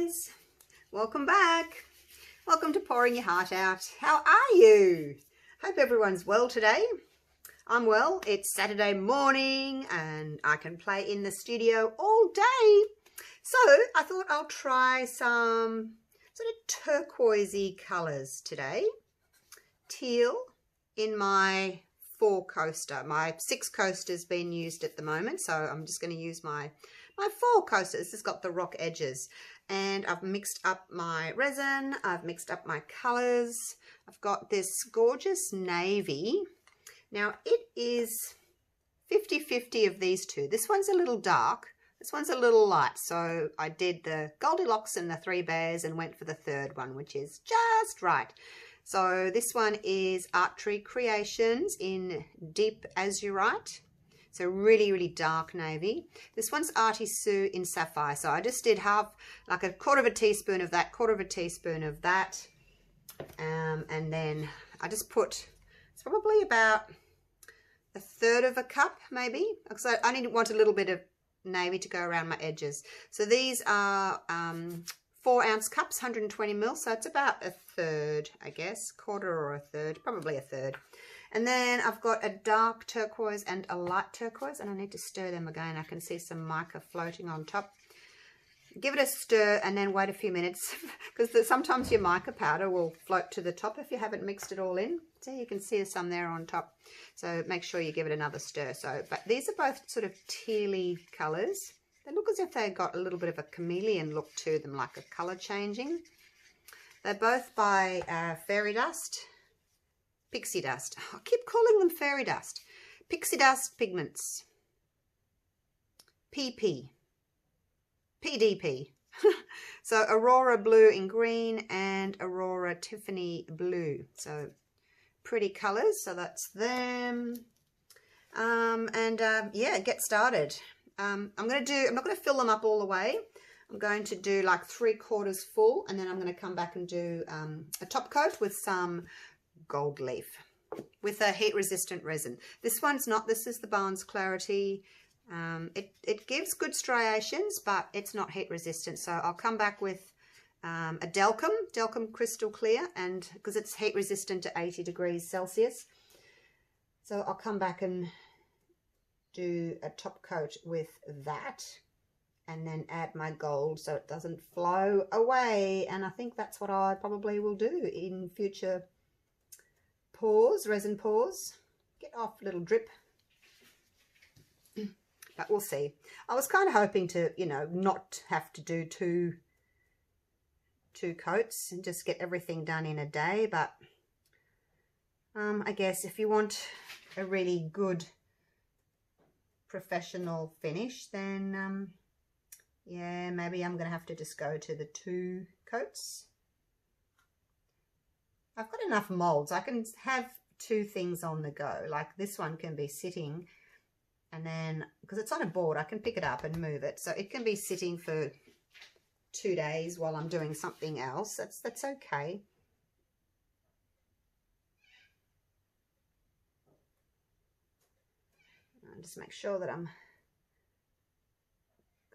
guys, welcome back. Welcome to Pouring Your Heart Out. How are you? Hope everyone's well today. I'm well. It's Saturday morning and I can play in the studio all day. So I thought I'll try some sort of turquoisey colours today. Teal in my 4 coaster. My 6 coaster's been used at the moment, so I'm just going to use my 4 coasters. It's got the rock edges, and I've mixed up my resin, I've mixed up my colours. I've got this gorgeous navy. Now it is 50-50 of these two. This one's a little dark, this one's a little light, so I did the Goldilocks and the 3 Bears and went for the third one, which is just right. So this one is Artisue Creations in Deep Azurite. So really, really dark navy. This one's Artisue in Sapphire. So I just did half, like a quarter of a teaspoon of that, quarter of a teaspoon of that. And then I just put, it's probably about 1/3 of a cup maybe, because I only want a little bit of navy to go around my edges. So these are 4-ounce cups, 120 ml, so it's about 1/3, I guess, quarter or 1/3, probably 1/3. And then I've got a dark turquoise and a light turquoise, and I need to stir them again. I can see some mica floating on top. Give it a stir and then wait a few minutes, because sometimes your mica powder will float to the top if you haven't mixed it all in. So you can see some there on top. So make sure you give it another stir. So, but these are both sort of tealy colours. They look as if they got a little bit of a chameleon look to them, like a colour changing. They're both by Fairy Dust, Pixie Dust. I keep calling them Fairy Dust. Pixie Dust Pigments. PP. PDP. So Aurora Blue in green and Aurora Tiffany Blue. So pretty colours. So that's them. Yeah, get started. I'm not going to fill them up all the way. I'm going to do like 3/4 full, and then I'm going to come back and do a top coat with some gold leaf with a heat resistant resin. This one's not, this is the Barnes Clarity. It gives good striations, but it's not heat resistant. So I'll come back with a Dalchem Crystal Clear, and because it's heat resistant to 80 degrees Celsius. So I'll come back and do a top coat with that, and then add my gold so it doesn't flow away. And I think that's what I probably will do in future pours, resin pours. Get off, little drip. But we'll see. I was kind of hoping to, you know, not have to do two coats and just get everything done in a day. But I guess if you want a really good professional finish, then yeah, maybe I'm going to have to just go to the 2 coats. I've got enough molds. I can have 2 things on the go. Like this one can be sitting, and then because it's on a board, I can pick it up and move it. So it can be sitting for 2 days while I'm doing something else. That's okay. And just make sure that I'm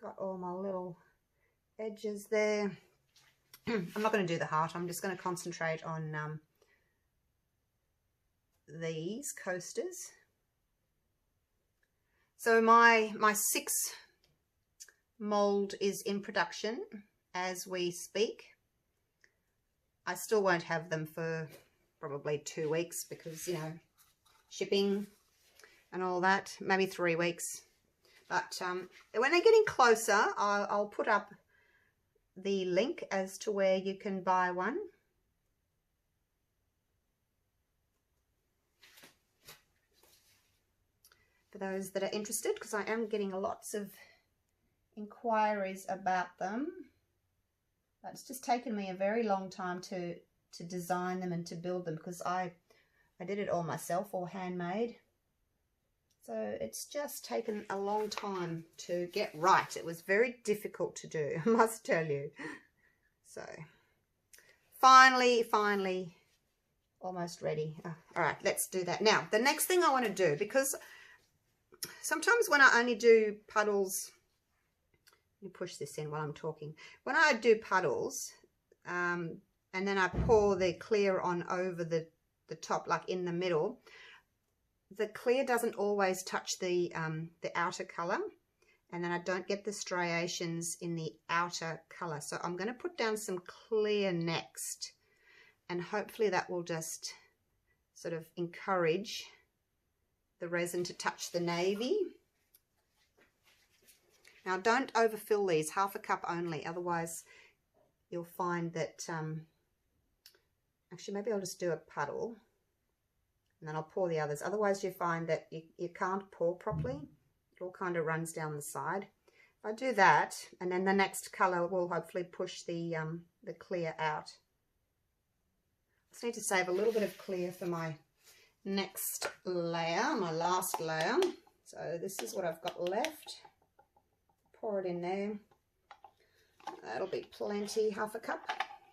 got all my little edges there. I'm not going to do the heart. I'm just going to concentrate on these coasters. So my 6 mold is in production as we speak. I still won't have them for probably 2 weeks because, you know, shipping and all that, maybe 3 weeks. But when they're getting closer, I'll put up the link as to where you can buy one. For those that are interested, because I am getting lots of inquiries about them. But it's just taken me a very long time to design them and to build them, because I did it all myself, all handmade. So it's just taken a long time to get right. It was very difficult to do, I must tell you. So finally, almost ready. Oh, all right, let's do that. Now, the next thing I want to do, because sometimes when I only do puddles me push this in while I'm talking. When I do puddles, and then I pour the clear on over the top, like in the middle, the clear doesn't always touch the outer colour, and then I don't get the striations in the outer colour. So I'm going to put down some clear next, and hopefully that will just sort of encourage the resin to touch the navy. Now don't overfill these, half a cup only, otherwise you'll find that, actually maybe I'll just do a puddle and then I'll pour the others. Otherwise you find that you can't pour properly. It all kind of runs down the side. If I do that, and then the next colour will hopefully push the clear out. I just need to save a little bit of clear for my next layer, my last layer. So this is what I've got left. Pour it in there. That'll be plenty, half a cup.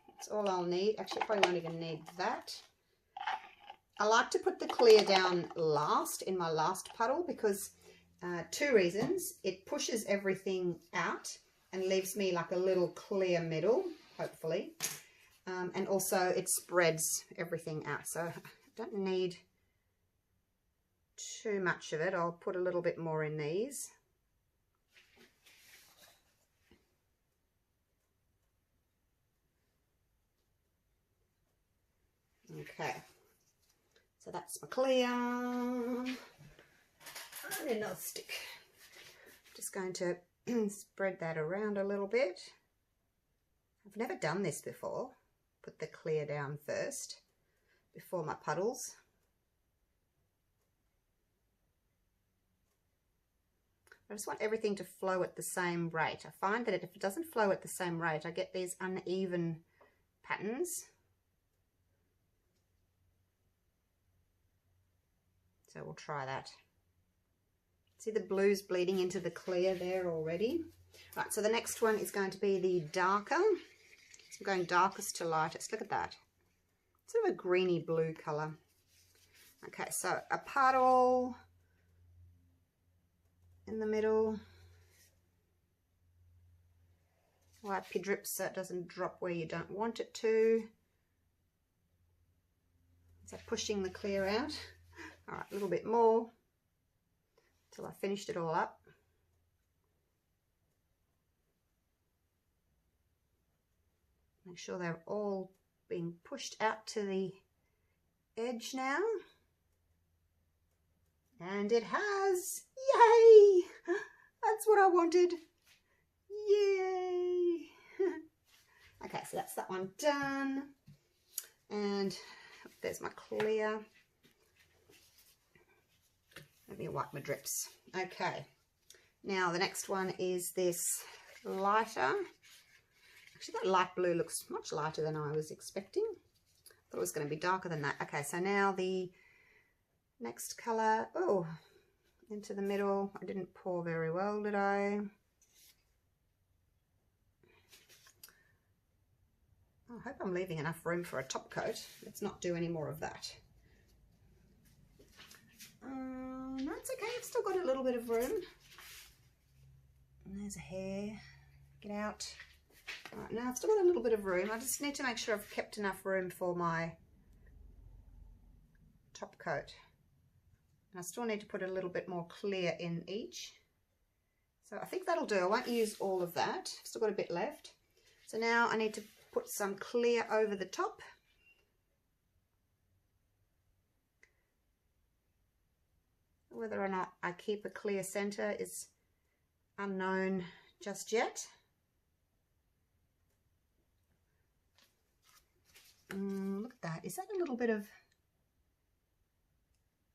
That's all I'll need. Actually, I probably won't even need that. I like to put the clear down last in my last puddle because two reasons. It pushes everything out and leaves me like a little clear middle, hopefully. And also it spreads everything out. So I don't need too much of it. I'll put a little bit more in these. Okay, so that's my clear. And another stick. Just going to spread that around a little bit. I've never done this before. Put the clear down first before my puddles. I just want everything to flow at the same rate. I find that if it doesn't flow at the same rate, I get these uneven patterns. So we'll try that. See the blues bleeding into the clear there already. Right, so the next one is going to be the darker. So I'm going darkest to lightest. Look at that. Sort of a greeny blue colour. Okay, so a puddle in the middle. Wipe your drips so it doesn't drop where you don't want it to. So pushing the clear out. All right, a little bit more till I finished it all up. Make sure they're all being pushed out to the edge now. And it has! Yay! That's what I wanted. Yay! Okay, so that's that one done. And there's my clear. Let me wipe my drips. Okay, now the next one is this lighter. Actually, that light blue looks much lighter than I was expecting. Thought it was going to be darker than that. Okay, so now the next colour. Oh, into the middle. I didn't pour very well, did I? I hope I'm leaving enough room for a top coat. Let's not do any more of that. No, it's okay. I've still got a little bit of room. And there's a hair. Get out. All right, now I've still got a little bit of room. I just need to make sure I've kept enough room for my top coat. And I still need to put a little bit more clear in each. So I think that'll do. I won't use all of that. I've still got a bit left. So now I need to put some clear over the top. Whether or not I keep a clear center is unknown just yet. Look at that. Is that a little bit of...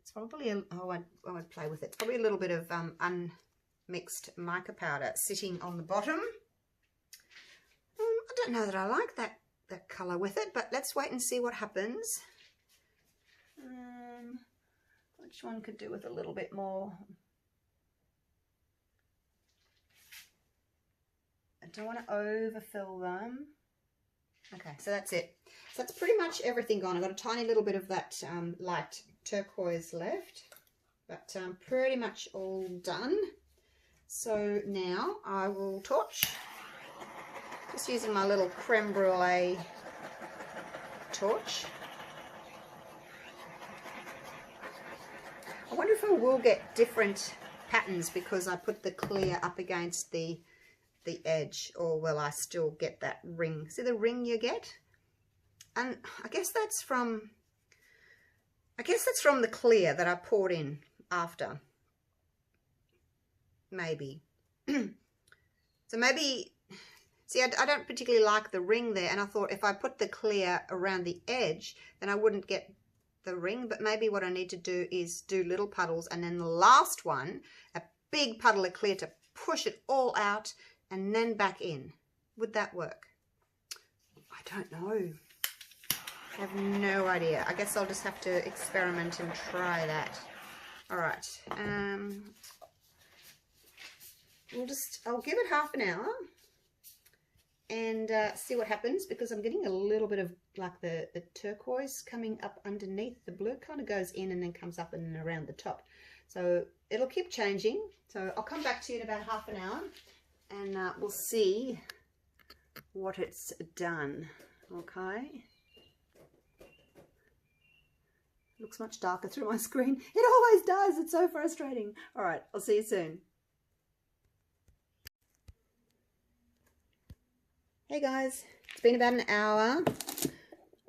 It's probably a... Oh, I won't play with it. It's probably a little bit of unmixed mica powder sitting on the bottom. I don't know that I like that colour with it, but let's wait and see what happens. Which one could do with a little bit more? I don't want to overfill them. Okay, so that's it. So that's pretty much everything gone. I've got a tiny little bit of that light turquoise left, but pretty much all done. So now I will torch, just using my little creme brulee torch. I wonder if I will get different patterns because I put the clear up against the edge, or will I still get that ring? See the ring you get? And I guess that's from the clear that I poured in after. Maybe. So maybe, see, I don't particularly like the ring there, and I thought if I put the clear around the edge, then I wouldn't get the ring. But maybe what I need to do is do little puddles, and then the last one, a big puddle of clear to push it all out and then back in. Would that work? I don't know. I have no idea. I guess I'll just have to experiment and try that. All right. I'll give it half an hour and see what happens, because I'm getting a little bit of like the turquoise coming up underneath. The blue kind of goes in and then comes up and around the top. So it'll keep changing. So I'll come back to you in about half an hour and we'll see what it's done. Okay. Looks much darker through my screen. It always does. It's so frustrating. All right, I'll see you soon. Hey guys, it's been about an hour.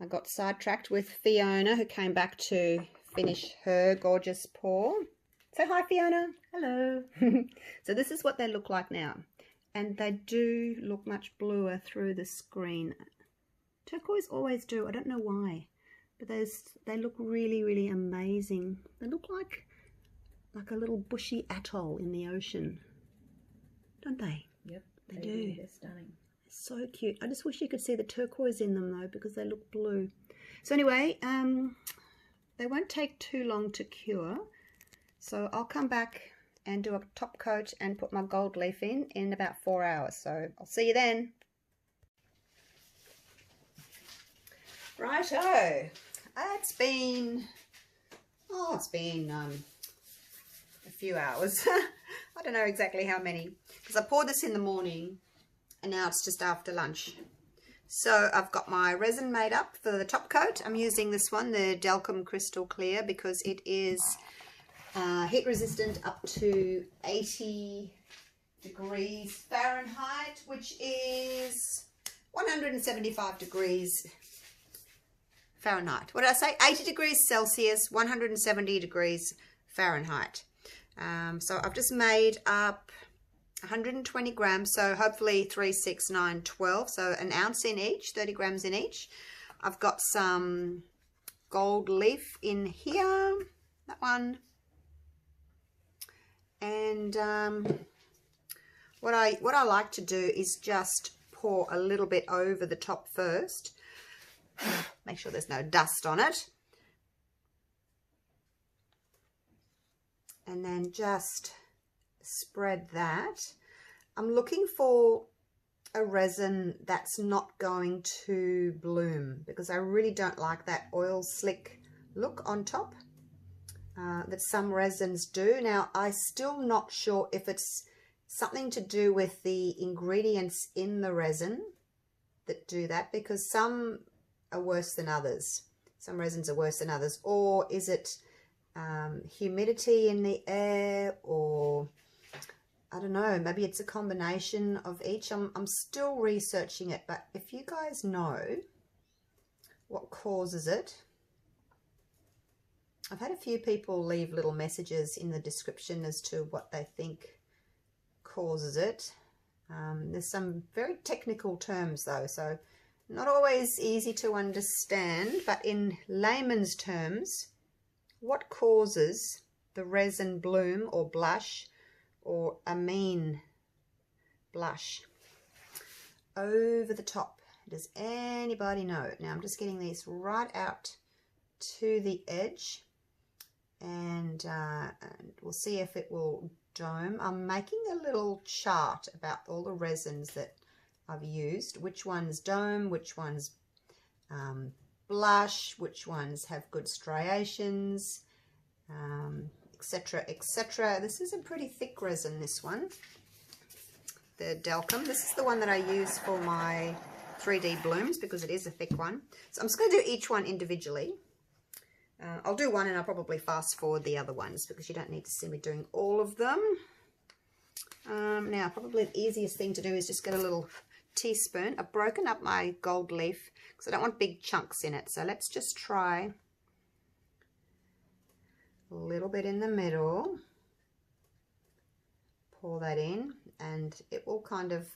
I got sidetracked with Fiona, who came back to finish her gorgeous pour. Say hi, Fiona. Hello. So this is what they look like now. And they do look much bluer through the screen. Turquoise always do. I don't know why. But they look really, really amazing. They look like a little bushy atoll in the ocean, don't they? Yep, they do. They're stunning. So cute. I just wish you could see the turquoise in them though, because they look blue. So anyway, they won't take too long to cure. So I'll come back and do a top coat and put my gold leaf in about 4 hours. So I'll see you then. Righto. It's been a few hours. I don't know exactly how many, because I poured this in the morning and now it's just after lunch. So I've got my resin made up for the top coat. I'm using this one, the Dalchem Crystal Clear, because it is heat resistant up to 80 degrees Fahrenheit, which is 175 degrees Fahrenheit. What did I say? 80 degrees Celsius, 170 degrees Fahrenheit. So I've just made up 120 grams, so hopefully 3, 6, 9, 12, so an ounce in each, 30 grams in each. I've got some gold leaf in here, that one. And what I like to do is just pour a little bit over the top first. Make sure there's no dust on it. And then just spread that. I'm looking for a resin that's not going to bloom, because I really don't like that oil slick look on top that some resins do. Now, I'm still not sure if it's something to do with the ingredients in the resin that do that, because some are worse than others. Some resins are worse than others. Or is it humidity in the air, or I don't know, maybe it's a combination of each. I'm still researching it, but if you guys know what causes it, I've had a few people leave little messages in the description as to what they think causes it. There's some very technical terms though, so not always easy to understand, but in layman's terms, what causes the resin bloom or blush, or a mean blush over the top? Does anybody know? Now I'm just getting these right out to the edge, and we'll see if it will dome. I'm making a little chart about all the resins that I've used, which ones dome, which ones blush, which ones have good striations, etc, etc. This is a pretty thick resin, this one, the Dalchem. This is the one that I use for my 3D blooms because it is a thick one. So I'm just going to do each one individually. I'll do one and I'll probably fast forward the other ones because you don't need to see me doing all of them. Now probably the easiest thing to do is just get a little teaspoon. I've broken up my gold leaf because I don't want big chunks in it. So let's just try a little bit in the middle. Pour that in and it will kind of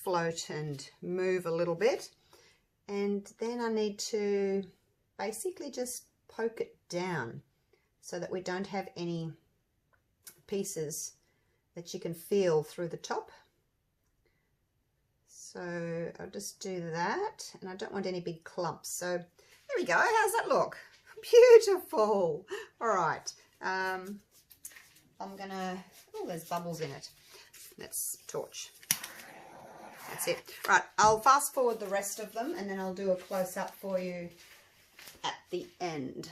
float and move a little bit. And then I need to basically just poke it down so that we don't have any pieces that you can feel through the top. So I'll just do that, and I don't want any big clumps. So there we go. How's that look? Beautiful. All right. I'm gonna, oh, there's bubbles in it. Let's torch. That's it. Right, I'll fast forward the rest of them and then I'll do a close-up for you at the end.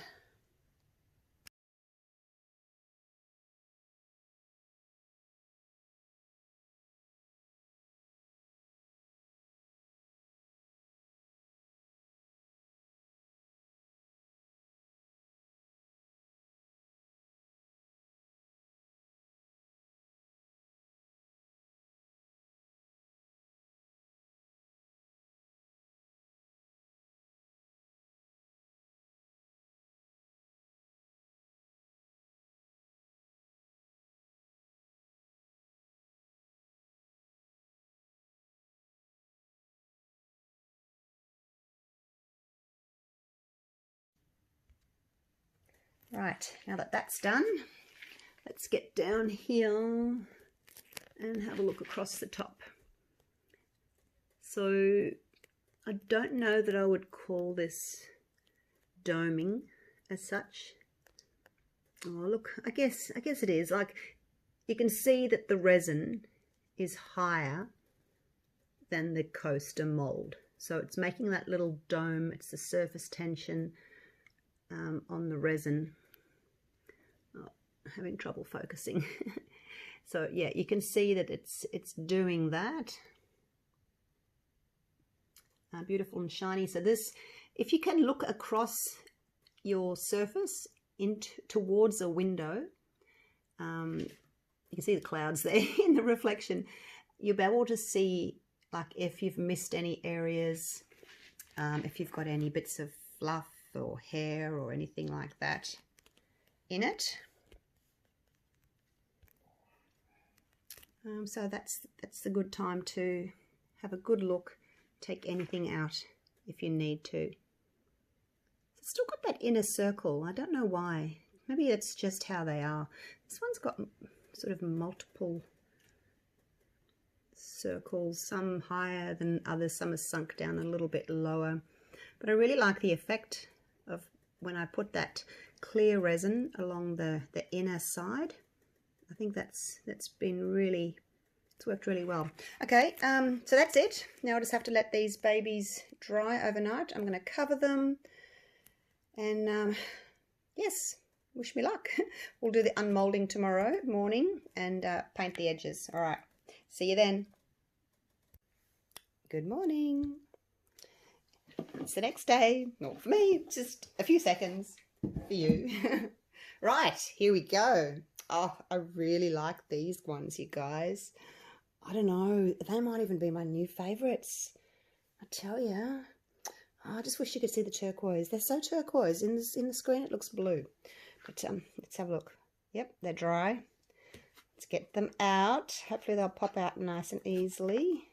Right, now that that's done, let's get down here and have a look across the top. So I don't know that I would call this doming as such. Oh look, I guess it is. Like, you can see that the resin is higher than the coaster mold. So it's making that little dome. It's the surface tension on the resin. Oh, having trouble focusing. So yeah, you can see that it's doing that. Beautiful and shiny. So this, if you can look across your surface towards a window, you can see the clouds there in the reflection. You'll be able to see, like, if you've missed any areas, if you've got any bits of fluff or hair or anything like that in it. So that's the good time to have a good look, take anything out if you need to. It's still got that inner circle. I don't know why. Maybe it's just how they are. This one's got sort of multiple circles, some higher than others, some are sunk down a little bit lower. But I really like the effect of when I put that clear resin along the inner side. I think that's been really, it's worked really well. Okay, so that's it. Now I just have to let these babies dry overnight. I'm going to cover them, and yes, wish me luck. We'll do the unmolding tomorrow morning and paint the edges. All right, see you then. Good morning. It's the next day. Not for me, just a few seconds for you. Right, here we go. Oh, I really like these ones, you guys. I don't know, they might even be my new favourites. I tell you. Oh, I just wish you could see the turquoise. They're so turquoise. In the screen it looks blue. But let's have a look. Yep, they're dry. Let's get them out. Hopefully they'll pop out nice and easily.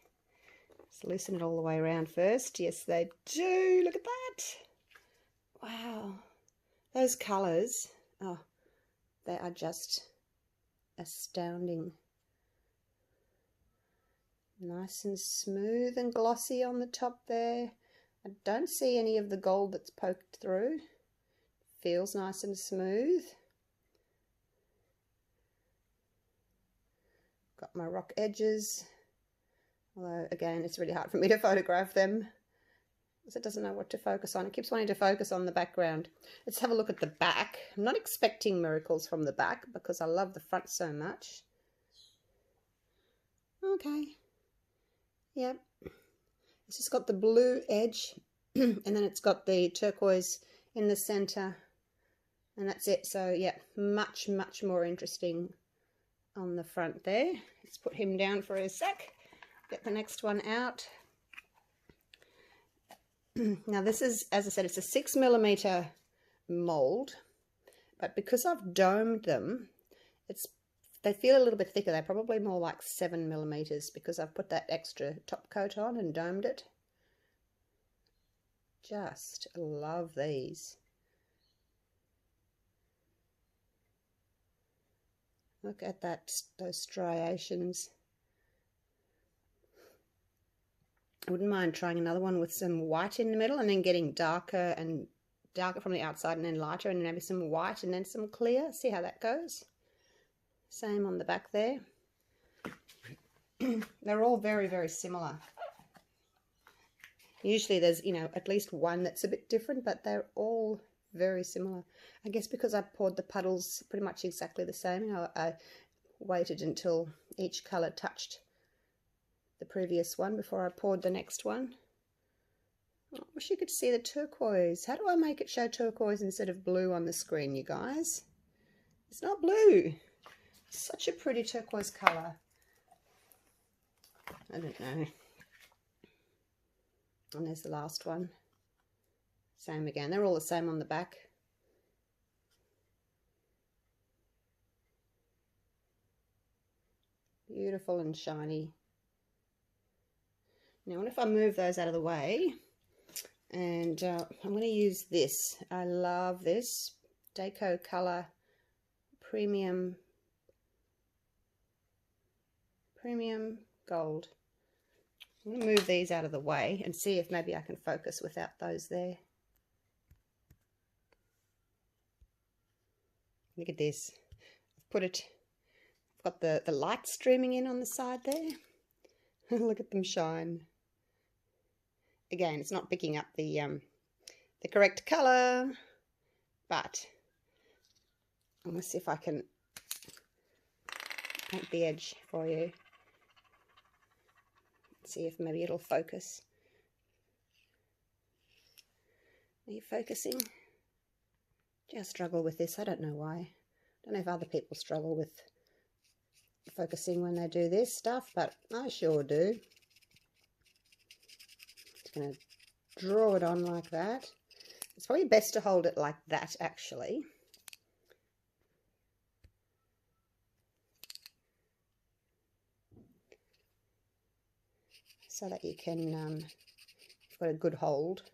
Let's loosen it all the way around first. Yes, they do. Look at that. Wow. Those colours. Oh, they are just astounding. Nice and smooth and glossy on the top there. I don't see any of the gold that's poked through. Feels nice and smooth. Got my rock edges. Although, again, it's really hard for me to photograph them. because it doesn't know what to focus on. It keeps wanting to focus on the background. Let's have a look at the back. I'm not expecting miracles from the back because I love the front so much. Okay. Yep. It's just got the blue edge and then it's got the turquoise in the center, and that's it. So yeah, much more interesting on the front there. Let's put him down for a sec, get the next one out. Now this is, as I said, it's a 6mm mold, but because I've domed them, they feel a little bit thicker. They're probably more like 7mm because I've put that extra top coat on and domed it. Just love these. Look at that, those striations. I wouldn't mind trying another one with some white in the middle and then getting darker from the outside and then lighter and maybe some white and then some clear. See how that goes. Same on the back there. They're all very similar. Usually there's, you know, at least one that's a bit different, but they're all very similar. I guess because I poured the puddles pretty much exactly the same. You know, I waited until each colour touched the previous one before I poured the next one. I wish you could see the turquoise. How do I make it show turquoise instead of blue on the screen, you guys? It's not blue. It's such a pretty turquoise colour. I don't know. And there's the last one. Same again. They're all the same on the back. Beautiful and shiny. Now, what if I move those out of the way? And I'm going to use this. I love this Deco Color Premium Gold. I'm going to move these out of the way and see if maybe I can focus without those there. Look at this. I've got the light streaming in on the side there. Look at them shine. Again, it's not picking up the correct colour, but I'm going to see if I can paint the edge for you. See if maybe it'll focus. Are you focusing? Just struggle with this. I don't know why. I don't know if other people struggle with focusing when they do this stuff, but I sure do. Just going to draw it on like that. It's probably best to hold it like that, actually. So that you can, you've got a good hold.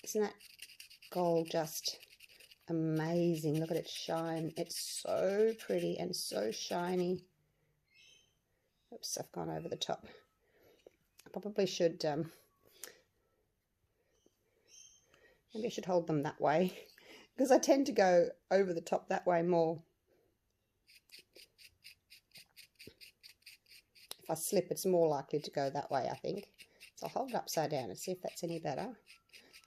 Isn't that gold just amazing? Look at it shine. It's so pretty and so shiny. Oops, I've gone over the top. I probably should, maybe I should hold them that way, because I tend to go over the top that way more. If I slip, it's more likely to go that way, I think. So I'll hold it upside down and see if that's any better.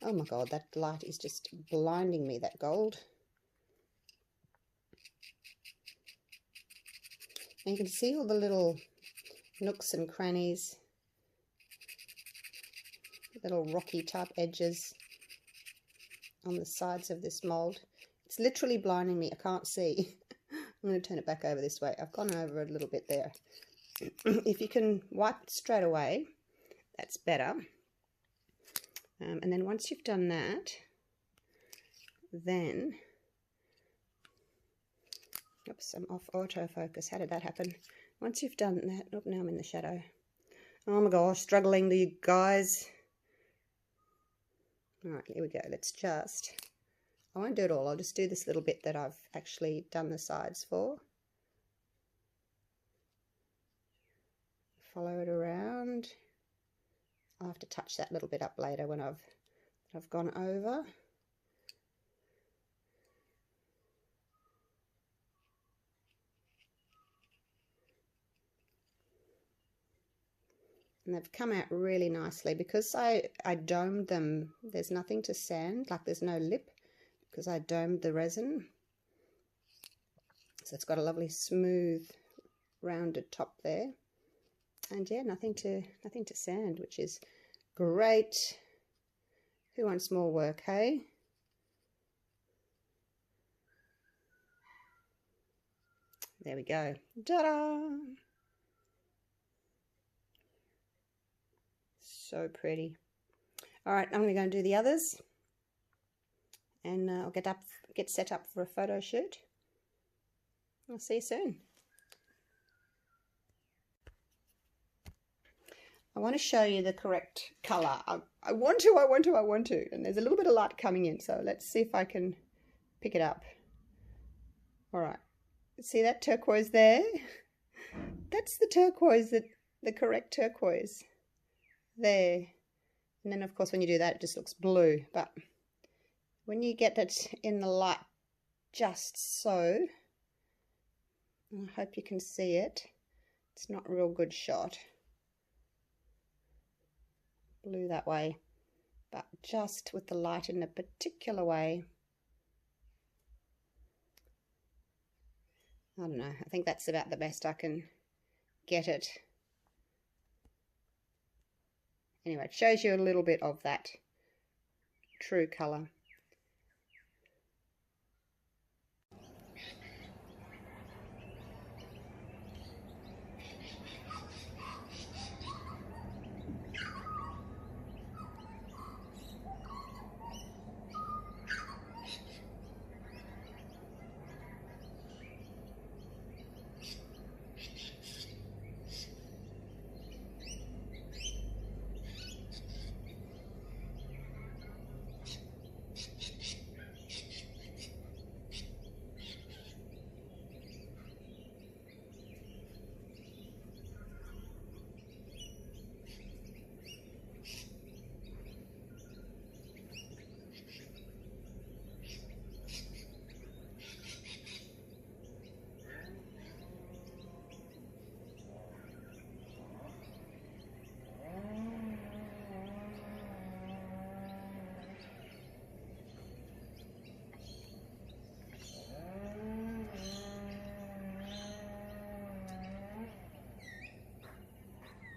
Oh my God, that light is just blinding me, that gold. And you can see all the little nooks and crannies, little rocky type edges on the sides of this mold. It's literally blinding me. I can't see. I'm going to turn it back over this way. I've gone over a little bit there. If you can wipe it straight away, that's better. And then once you've done that, then, oops, I'm off autofocus. How did that happen? Once you've done that, oh, now I'm in the shadow. Oh my gosh, struggling, you guys. All right, here we go. Let's just, I won't do it all. I'll just do this little bit that I've actually done the sides for. Follow it around. I'll have to touch that little bit up later when I've gone over. And they've come out really nicely because I domed them. There's nothing to sand, like there's no lip, because I domed the resin. So it's got a lovely smooth rounded top there. And yeah, nothing to sand, which is great. Who wants more work, hey? There we go. Ta-da! So pretty. All right, I'm going to go and do the others, and I'll get set up for a photo shoot. I'll see you soon. I want to show you the correct colour. I want to, and there's a little bit of light coming in, so let's see if I can pick it up. All right, see that turquoise there? That's the turquoise, the correct turquoise. There. And then of course when you do that it just looks blue, but when you get it in the light just so, I hope you can see it, it's not a real good shot, blue that way, but just with the light in a particular way, I don't know, I think that's about the best I can get it. Anyway, it shows you a little bit of that true colour.